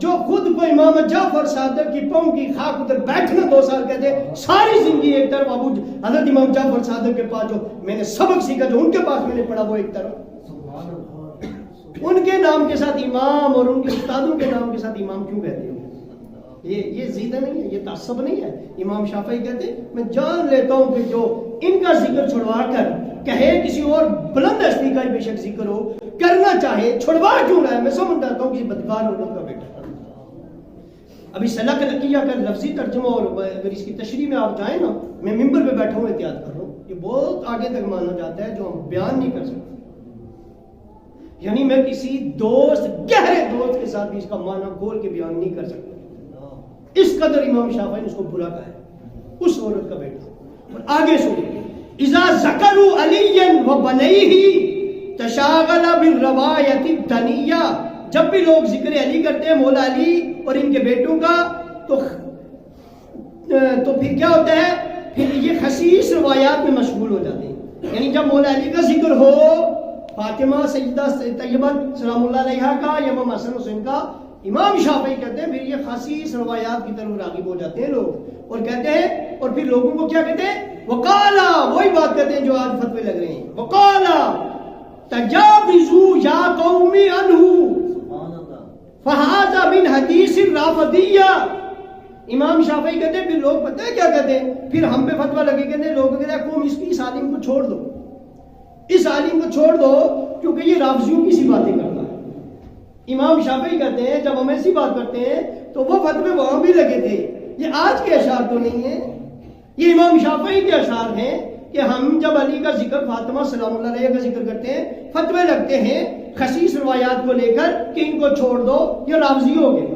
جو خود کو امام جعفر صادق کی پاؤں کی خاک ادھر بیٹھنا 2 سال کہتے ساری زندگی ایک طرف، ابو حضرت امام جعفر صادق کے پاس جو میں نے سبق سیکھا، جو ان کے پاس میں نے پڑھا، وہ ایک طرف، ان کے نام کے ساتھ امام اور ان کے استادوں کے نام کے ساتھ امام کیوں کہتے ہو؟ یہ زیدہ نہیں ہے، یہ تعصب نہیں ہے۔ امام شافعی کہتے ہیں میں جان لیتا ہوں کہ جو ان کا ذکر چھڑوا کر کہے کسی اور بلند ہستی کا بے شک ذکر ہو کرنا چاہے، چھڑوا کیوں رہا ہے؟ میں سمجھ جاتا ہوں کہ بدکار عورت کا بیٹا۔ ابھی سلک لکیہ کا لفظی ترجمہ، اور اگر اس کی تشریح میں آپ جائیں نا، میں ممبر پہ بیٹھا ہوں احتیاط کر رہا ہوں، یہ بہت آگے تک مانا جاتا ہے جو ہم بیان نہیں کر سکتے، یعنی میں کسی دوست، گہرے دوست کے ساتھ بھی اس کا معنی کھول کے بیان نہیں کر سکتا۔ اس قدر امام شافعی نے اس کو برا کہا ہے، اس عورت کا بیٹا۔ اور آگے سنیں، اذا ذکروا علی و بنیہ تشاغل بالروایت الدنیہ، جب بھی لوگ ذکر علی کرتے ہیں، مولا علی اور ان کے بیٹوں کا، تو پھر کیا ہوتا ہے؟ پھر یہ خصیص روایات میں مشغول ہو جاتے ہیں۔ یعنی جب مولا علی کا ذکر ہو، فاطمہ سیدہ طیبہ سلام اللہ علیہا کا، یا امام حسن حسین کا، امام شافعی کہتے ہیں پھر یہ خصیص روایات کی طرف راغب ہو جاتے ہیں لوگ، اور کہتے ہیں، اور پھر لوگوں کو کیا کہتے ہیں؟ وقالا، وہی بات کہتے ہیں جو آج فتوے لگ رہے ہیں، وقالا تجاوزوا یا قوم عنہ فہذا من حدیث الرافضیہ۔ امام شافعی کہتے ہیں پھر لوگ پتہ ہے کیا کہتے ہیں؟ پھر ہم پہ فتویٰ لگے، کہتے ہیں لوگ کہتے ہیں قوم اس عالم کو چھوڑ دو، اس عالم کو چھوڑ دو کیونکہ یہ رافضیوں کی سی باتیں کرتا ہے۔ امام شافعی کہتے ہیں جب ہم ایسی بات کرتے ہیں تو وہ فتوے وہاں بھی لگے تھے، یہ آج کے اشعار تو نہیں ہیں، یہ امام شافعی کے اشعار ہیں کہ ہم جب علی کا ذکر، فاطمہ سلام اللہ علیہ کا ذکر کرتے ہیں، فتوے لگتے ہیں خصیص روایات کو لے کر کہ ان کو چھوڑ دو، یہ رافضی ہو گئے۔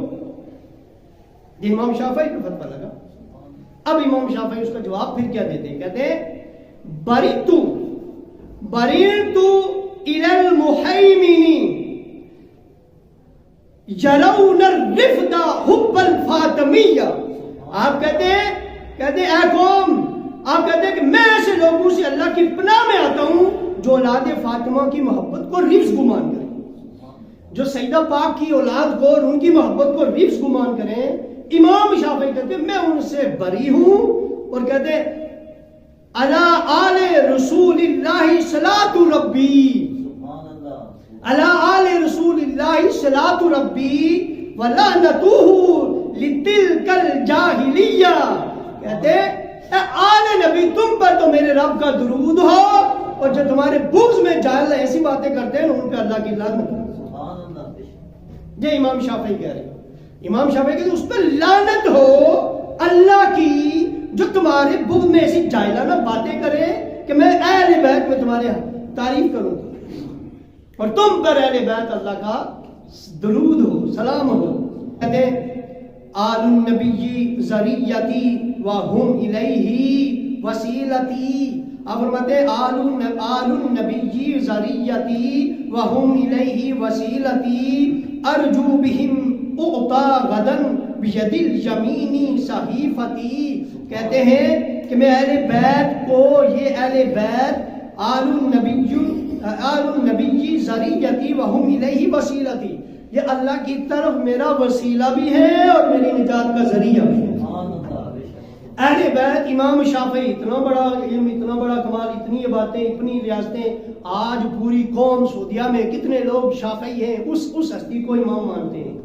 یہ امام شافعی کو فتویٰ لگا۔ اب امام شافعی اس کا جواب پھر کیا دیتے ہیں؟ کہتے ہیں بریتو الی المحیمین یرون الرفد حب الفاطمیہ۔ آپ کہتے ہیں اے قوم، آپ کہتے ہیں کہ میں ایسے لوگوں سے اللہ کی پناہ میں آتا ہوں جو اولاد فاطمہ کی محبت کو رفض گمان کریں، جو سیدہ پاک کی اولاد کو اور ان کی محبت کو رفض گمان کریں۔ امام شافعی کہتے ہیں میں ان سے بری ہوں، اور کہتے ہیں علی آل رسول اللہ صلاۃ ربی، علی آل رسول اللہ صلاۃ ربی ولعنتہ لتلک الجاہلیہ۔ کہتے اے آل نبی تم پر تو میرے رب کا درود ہو، اور جو تمہارے بغض میں جاہل ایسی باتیں کرتے ہیں ان پہ اللہ کی لعنت ہو۔ یہ امام شافعی کہہ رہے ہیں، امام شافعی کہتے ہیں اس پہ لعنت ہو اللہ کی جو تمہارے بغض میں ایسی جاہلانہ باتیں کرے کہ میں اہل بیت میں تمہارے تعریف کروں اور تم پر اہل بیت اللہ کا درود ہو، سلام ہو۔ کہتے ہیں آل النبی ذریتی وہم الیہ وسیلتی۔ آپ فرماتے ہیں آل النبی ذریتی وہم الیہ وسیلتی ارجو بہم اعطا غدن بید الیمین صحیفتی۔ کہتے ہیں کہ میں اہل بیت کو، یہ اہل بیت آل النبی ذریتی وہم الیہ وسیلتی، یہ اللہ کی طرف میرا وسیلہ بھی ہے اور میری نجات کا ذریعہ بھی ہے۔ اہل بیت امام شافعی، اتنا بڑا علم، اتنا بڑا کمال، اتنی باتیں، اتنی ریاستیں، آج پوری قوم سعودیہ میں کتنے لوگ شافعی ہیں، اس ہستی کو امام مانتے ہیں،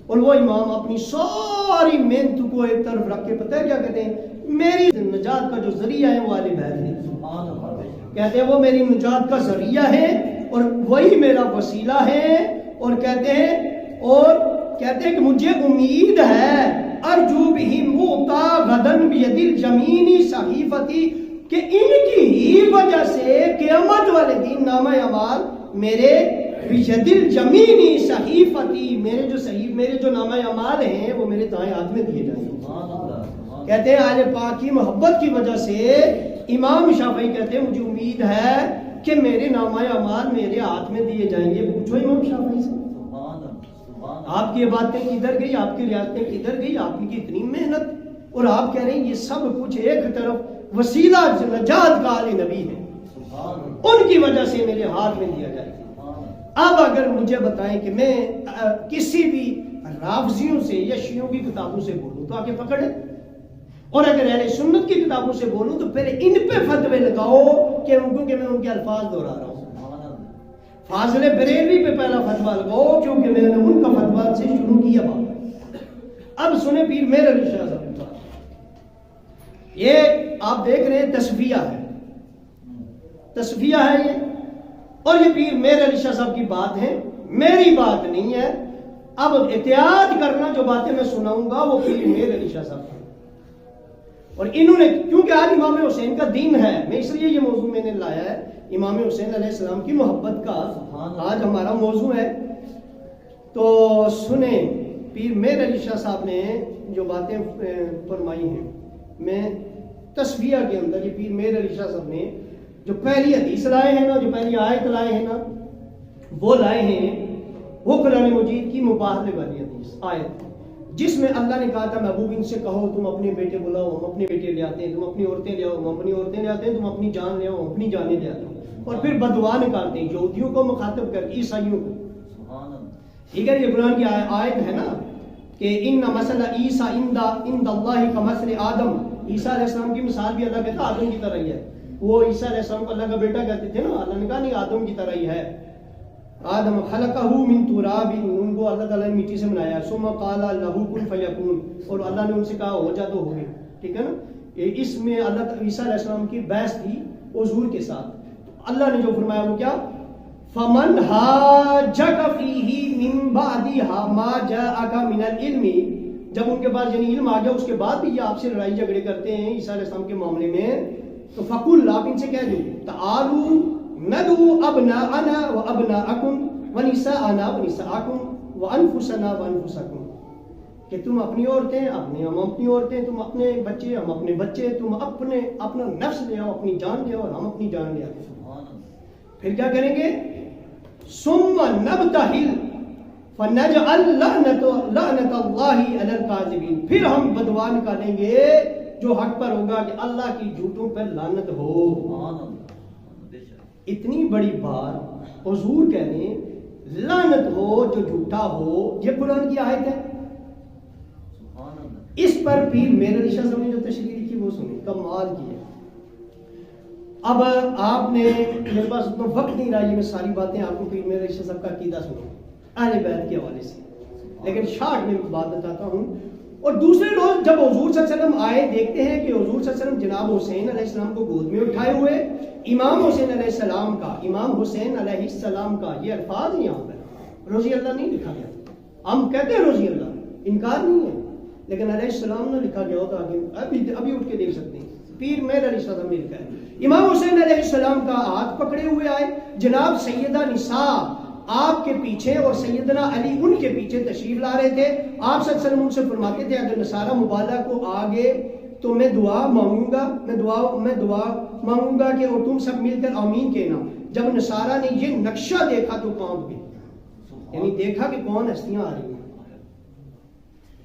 اور وہ امام اپنی ساری محنت کو ایک طرف رکھ کے پتہ ہے کیا کہتے ہیں؟ میری نجات کا جو ذریعہ ہے وہ اہل بیت ہے۔ کہتے ہیں وہ میری نجات کا ذریعہ ہے اور وہی میرا وسیلہ ہے، اور کہتے ہیں کہ مجھے امید ہے ارجو بہم اعطا غدن بید الیمین صحیفتی، کہ ان کی ہی وجہ سے قیامت والے دن نامہ اعمال میرے بید الیمین صحیفتی، میرے جو نامہ اعمال ہیں وہ میرے دائیں ہاتھ میں دیے جائیں گے۔ کہتے ہیں اہل پاک کی محبت کی وجہ سے امام شافعی کہتے ہیں مجھے امید ہے کہ میرے نامہ اعمال میرے ہاتھ میں دیے جائیں گے۔ پوچھو امام شافعی سے آپ کی باتیں کدھر گئی، آپ کی ریاستیں کدھر گئی، آپ کی اتنی محنت، اور آپ کہہ رہے ہیں یہ سب کچھ ایک طرف وسیلہ نجات کا آل نبی ہے، ان کی وجہ سے میرے ہاتھ میں دیا جائے۔ اب اگر مجھے بتائیں کہ میں کسی بھی رافضیوں سے یا شیعوں کی کتابوں سے بولوں تو آگے پکڑے، اور اگر اہل سنت کی کتابوں سے بولوں تو پہلے ان پہ فتوے لگاؤ کہ کیونکہ میں ان کے الفاظ دہرا رہا ہوں. فاضل بریلوی پہ پہلا فتویٰ لگاؤ کیونکہ میں نے ان کا فتویٰ سے شروع کیا بات. اب سنیں پیر مہر علی شاہ صاحب، یہ آپ دیکھ رہے ہیں تصفیہ ہے، تصفیہ ہے یہ، اور یہ پیر مہر علی شاہ صاحب کی بات ہے، میری بات نہیں ہے. اب احتیاط کرنا، جو باتیں میں سناؤں گا وہ پیر مہر علی شاہ صاحب کی، اور انہوں نے کیونکہ آج امام حسین کا دین ہے، میں اس لیے یہ موضوع میں نے لایا ہے، امام حسین علیہ السلام کی محبت کا آج ہمارا موضوع ہے. تو سنیں پیر مہر علی شاہ صاحب نے جو باتیں فرمائی ہیں، میں تصفیہ کے اندر یہ پیر مہر علی شاہ صاحب نے جو پہلی حدیث لائے ہیں نا، جو پہلی آیت لائے ہیں نا، وہ لائے ہیں وہ قرآن مجید کی مباہلے والی حدیث آیت، جس میں اللہ نے کہا تھا محبوب ان سے کہو تم اپنے بیٹے بلاؤ ہم اپنے بیٹے لے آتے ہیں، تم اپنی عورتیں لے آؤ ہم اپنی عورتیں لے آتے ہیں، تم اپنی جان لے آؤ ہم اپنی جانیں لے آتے ہیں، اور پھر بدعا نکالتے ہیں یہودیوں کو مخاطب کر کے، عیسائیوں کو. ٹھیک ہے، یہ قرآن کی آیت ہے نا کہ ان مثل عیسیٰ عند اللہ کمثل آدم، عیسیٰ علیہ السلام کی مثال بھی اللہ کہتا آدم کی طرح ہی ہے. وہ عیسیٰ علیہ السلام کو اللہ کا بیٹا کہتے تھے نا، اللہ نے کہا نہیں آدم کی طرح ہی ہے. آدم خلقہ من تراب، ان کو اللہ تعالیٰ نے مٹی سے بنایا، ثم قال لہ کن فیکون، اور اللہ نے ان سے کہا ہو جا تو ہو گئے. ٹھیک ہے نا، اس میں اللہ عیسیٰ علیہ السلام کی بحث تھی حضور کے ساتھ. اللہ نے جو فرمایا وہ کیا، فمن حاجک فیہ من بعد ما جاءک من العلم، جب ان کے پاس یعنی علم آ گیا اس کے بعد بھی یہ آپ سے لڑائی جھگڑے کرتے ہیں عیسیٰ علیہ السلام کے معاملے میں، تو فقل، آپ ان سے کہہ دو تعالوا ندعو ابناءنا وابناءکم ونساءنا ونساءکم وانفسنا وانفسکم، کہ تم اپنی عورتیں ہم اپنی عورتیں، تم اپنے بچے ہم اپنے بچے، تم اپنا نفس لے آؤ، اپنی جان لے آؤ اور ہم اپنی جان لے آؤ. پھر کیا کریں گے، ثم نبتہل فنجعل لعنت اللہ علی الکاذبین، پھر ہم بدعا نکالیں گے جو حق پر ہوگا کہ اللہ کی جھوٹوں پر لعنت ہو. اتنی بڑی بات حضور کہہ رہے ہیں لعنت ہو جو جھوٹا ہو، یہ قرآن کی آیت ہے. اس پر پیر مہر علی شاہ صاحب نے جو تشریح لکھی وہ سنیں، کمال کی ہے. اب آپ نے میرے پاس اتنا وقت نہیں رہا، یہ میں ساری باتیں آپ کو پیر مہر علی شاہ صاحب کا عقیدہ سنوں اہل بیت کے حوالے سے، لیکن شارٹ میں بات بتاتا ہوں. اور دوسرے روز جب حضور صلی اللہ علیہ وسلم آئے، دیکھتے ہیں کہ حضور صلی اللہ علیہ وسلم جناب حسین علیہ السلام کو گود میں اٹھائے ہوئے، امام حسین علیہ السلام کا، امام حسین علیہ السلام کا، یہ الفاظ یہاں پر رضی اللہ نہیں لکھا گیا. ہم کہتے ہیں رضی اللہ، انکار نہیں ہے، لیکن علیہ السلام نہ لکھا گیا ہوتا کہ ابھی اٹھ کے دیکھ سکتے ہیں. پیر مہر علی صاحب نے لکھا ہے امام حسین علیہ السلام کا ہاتھ پکڑے ہوئے آئے، جناب سیدہ نساء آپ کے پیچھے اور سیدنا علی ان کے پیچھے تشریف لا رہے تھے. آپ صلی اللہ علیہ وسلم ان سے فرماتے تھے اگر نصارہ مبالغہ کو آگے تو میں دعا مانگوں گا، میں دعا مانگوں گا کہ اور تم سب مل کر آمین کہنا. جب نصارہ نے یہ نقشہ دیکھا تو کانپ گئے، یعنی دیکھا کہ کون ہستیاں آ رہی ہیں،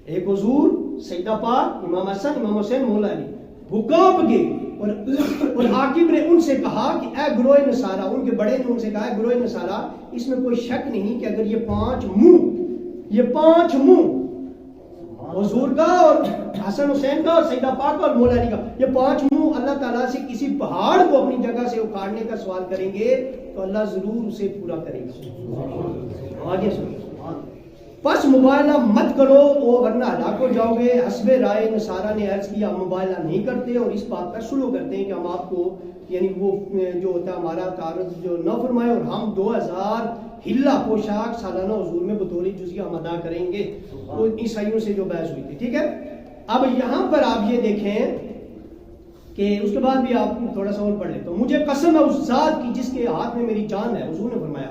ایک حضور، سیدہ پاک، امام حسن، امام حسین، مولا علی، وہ کانپ گئے. اور حاکم نے ان سے کہا کہ اے گروہ نصارہ، ان کے بڑے نے ان سے کہا اے گروہ نصارہ، اس میں کوئی شک نہیں کہ اگر یہ پانچ منہ حضور کا اور حسن حسین کا اور سیدہ پاک اور مولا علی کا، یہ پانچ منہ اللہ تعالیٰ سے کسی پہاڑ کو اپنی جگہ سے اکھاڑنے کا سوال کریں گے تو اللہ ضرور اسے پورا کرے گا. آگے سنیں، پس مبالغہ مت کرو ورنہ ہلاک ہو جاؤ گے. حسب رائے نصارہ نے عرض کیا ہم مبالغہ نہیں کرتے اور اس بات پر سلو کرتے ہیں کہ ہم آپ کو یعنی وہ جو ہوتا ہے ہمارا تعارض جو نہ فرمائے، اور ہم 2000 ہلا پوشاک سالانہ حضور میں بطور جزیہ ہم ادا کریں گے. وہ عیسائیوں سے جو بحث ہوئی تھی. ٹھیک ہے، اب یہاں پر آپ یہ دیکھیں کہ اس کے بعد بھی آپ تھوڑا سا اور پڑھ لیں. تو مجھے قسم ہے اس ذات کی جس کے ہاتھ میں میری جان ہے، حضور نے فرمایا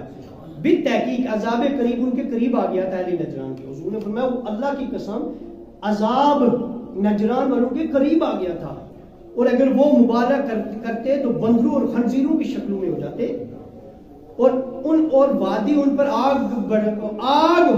بالتحقیق عذاب قریب ان کے قریب آ گیا تھا اہل نجران کے. حضور نے فرمایا وہ اللہ کی قسم عذاب نجران والوں کے قریب آ گیا تھا، اور اگر وہ مبالغہ کرتے تو بندروں اور خنزیروں کی شکلوں میں ہو جاتے، اور وادی ان پر آگ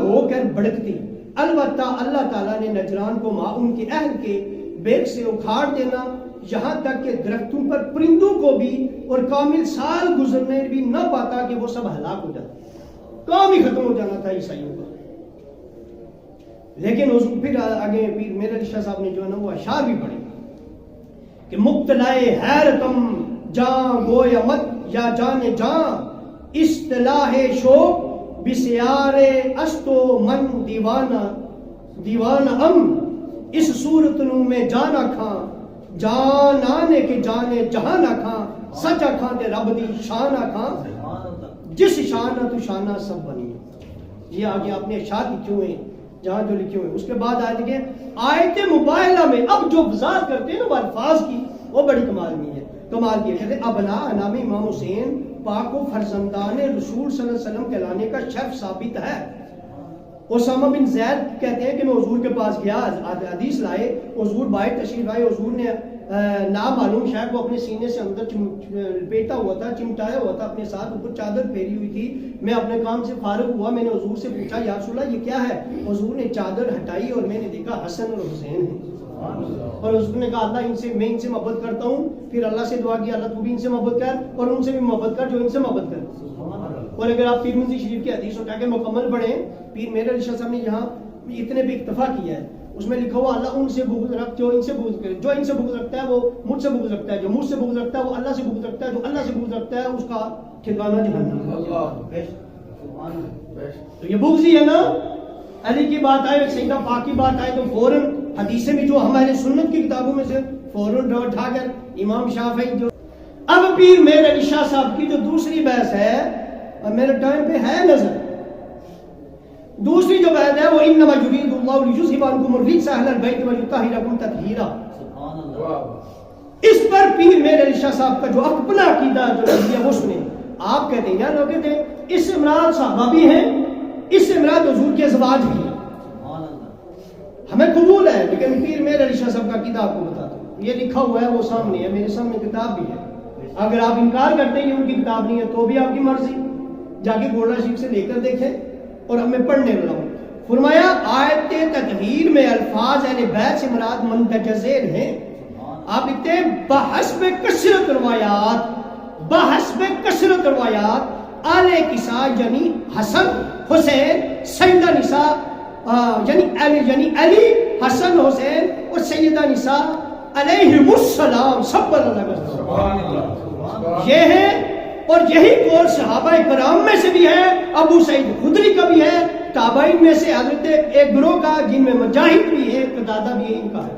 ہو کر بھڑکتی. البتہ اللہ تعالیٰ نے نجران کو ان کے اہل کے بیگ سے اکھاڑ دینا، یہاں تک کہ درختوں پر پرندوں کو بھی اور کامل سال گزرنے بھی نہ پاتا کہ وہ سب ہلاک ہو جاتے. کام ہی ختم ہو جانا تھا عیسائیوں کا. لیکن حضور پھر آگے پیر میرے علی شاہ صاحب نے جو ہے نا وہ اشعار بھی پڑھے کہ مبتلائے حیرتم جاں گویا مت یا جان جاں اصطلاح شوق بسیار استو من دیوان اس صورت نو میں جانا کھاں جان آنے کے جانے جہاں نہ کھاں سچا کھاں تے رب دی شان کھاں جس شانہ تو شانہ سب بنی. یہ آگے آپ نے اشعار لکھے ہوئے ہیں جہاں جو لکھے ہوئے. اس کے بعد آیت کے آیت مباہلہ میں اب جو وضاحت کرتے ہیں نا الفاظ کی وہ بڑی کمال کی ہے. کمال کی ہے ابنا نام امام حسین پاک و فرزندان رسول صلی اللہ علیہ وسلم کہلانے کا شرف ثابت ہے. اسامہ بن زید کہتے ہیں کہ میں حضور کے پاس گیا حدیث لائے, حضور باہر تشریف آئے, حضور نے نامعلوم شاید وہ اپنے سینے سے اندر لپیٹا ہوا تھا, چمٹایا ہوا تھا اپنے ساتھ, اوپر چادر پھیری ہوئی تھی. میں اپنے کام سے فارغ ہوا, میں نے حضور سے پوچھا یا رسول اللہ یہ کیا ہے؟ حضور نے چادر ہٹائی اور میں نے دیکھا حسن اور حسین ہیں. اور حضور نے کہا اللہ میں ان سے محبت کرتا ہوں. پھر اللہ سے دعا کی اللہ تو بھی ان سے محبت کر اور ان سے بھی محبت کر جو ان سے محبت کر. اور اگر آپ ترمذی شریف کی حدیث اٹھا کے مکمل پڑھیں, پیر میرے علی شاہ صاحب نے یہاں اتنے بھی اکتفا کیا ہے, اس میں لکھا ہوا اللہ ان سے بغض رکھ جو ان سے بغض کرے, جو ان سے بغض رکھتا ہے وہ مجھ سے بغض رکھتا ہے, جو مجھ سے بغض رکھتا ہے وہ اللہ سے بغض رکھتا ہے, جو اللہ سے بغض رکھتا ہے اس کا ٹھکانہ جہنم. تو یہ بغض ہی ہے نا. علی کی بات آئے, سیدہ پاک کی بات آئے تو فوراً حدیثیں بھی جو ہمارے سنت کی کتابوں میں سے فوراً اٹھا کر امام شافعی جو. اب پیر میرے علی شاہ صاحب کی جو دوسری بحث ہے, اور میرے ٹائم پہ ہے نظر, دوسری جو بحث ہے وہ انما یرید اللہ لیذھب عنکم الرجس اہل البیت ویطہرکم تطہیرا. اس پر پیر میرے علی شاہ صاحب کا جو اپنا عقیدہ جو ہے وہ سنیں. آپ کہتے ہیں یا لوگ کہتے ہیں اس سے مراد صحابہ بھی ہیں, اس سے مراد حضور کے ازواج بھی ہیں, ہمیں قبول ہے. لیکن پیر میرے علی شاہ صاحب کا عقیدہ آپ کو بتاتا ہوں, یہ لکھا ہوا ہے وہ سامنے ہے, میرے سامنے کتاب بھی ہے. اگر آپ انکار کرتے ہیں ان کی کتاب نہیں ہے تو بھی آپ کی مرضی, جا کے گولڈا شریف سے لے کر دیکھیں اور ہمیں پڑھنے لگاؤ. فرمایا آیت تطہیر میں الفاظ اہل بیت سے مراد مندرجہ ذیل ہیں. آپ لکھتے ہیں بحسب کثرت روایات, بحسب کثرت روایات آل کسا یعنی حسن حسین سیدہ نساء یعنی علی حسن حسین اور سیدہ نساء علیہم السلام سب پر اللہ یہ ہے. اور یہی قول صحابہ کرام میں سے بھی ہے, ابو سعید خدری کا بھی ہے, تابعین میں سے حضرت ایک گروہ کا جن میں مجاہد بھی ہے, قتادہ بھی ہے, ان کا ہے.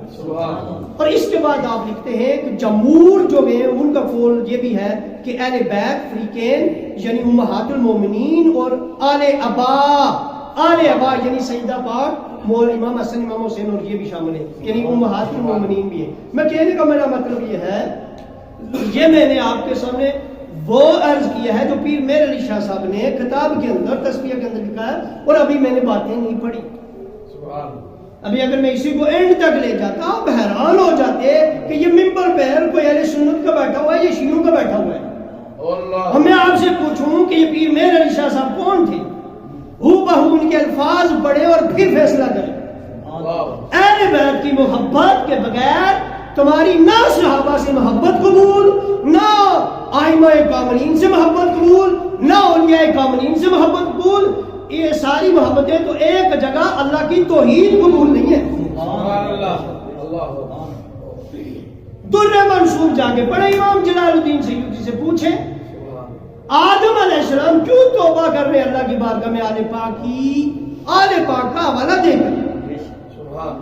اور اس کے بعد آپ لکھتے ہیں کہ جمہور جو ہیں ان کا قول یہ بھی ہے کہ اہل بیت فریقین یعنی امہات المومنین اور آل ابا یعنی سیدہ پاک امام حسن امام حسین اور یہ بھی شامل ہے, یعنی امہات المومنین بھی ہے. میں کہنے کا میرا مطلب یہ ہے, یہ میں نے آپ کے سامنے وہ عرض کیا ہے جو پیر میرے علی شاہ صاحب نے کتاب کے اندر تصفیہ کے اندر لکھا ہے, اور ابھی میں نے باتیں نہیں پڑھی. ابھی اگر میں اسی کو اینڈ تک لے جاتا آپ حیران ہو جاتے کہ یہ ممبر پہ کوئی اہل سنت کا بیٹھا ہوا ہے, یہ شیعوں کا بیٹھا ہوا ہے. میں آپ سے پوچھوں کہ یہ پیر میرے علی شاہ صاحب کون تھے, ہو بہو ان کے الفاظ پڑھے اور پھر فیصلہ کریں. اہل بیت کی محبت کے بغیر تمہاری نہ صحابہ سے محبت قبول, نہ ائمہ کاملین سے محبت قبول, نہ اولیاء کاملین سے محبت قبول. یہ ساری محبتیں تو ایک جگہ اللہ کی توحید قبول نہیں ہے. در منصور جا کے پڑھے, امام جلال الدین سیوطی سے پوچھیں آدم علیہ السلام کیوں توبہ کر رہے اللہ کی بارگاہ میں آل پاک کی, آل پاک کا حوالہ دے کر.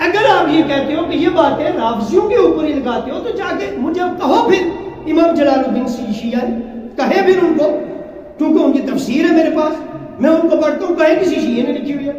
اگر آپ یہ کہتے ہو کہ یہ باتیں رافضیوں کے اوپر ہی لگاتے ہو تو جا کے مجھے کہو پھر امام جلال الدین شیعہ کہے پھر ان کو, کیونکہ ان کی تفسیر ہے میرے پاس, میں ان کو پڑھتا ہوں, کہے کسی شیعہ نے لکھی ہوئی ہے.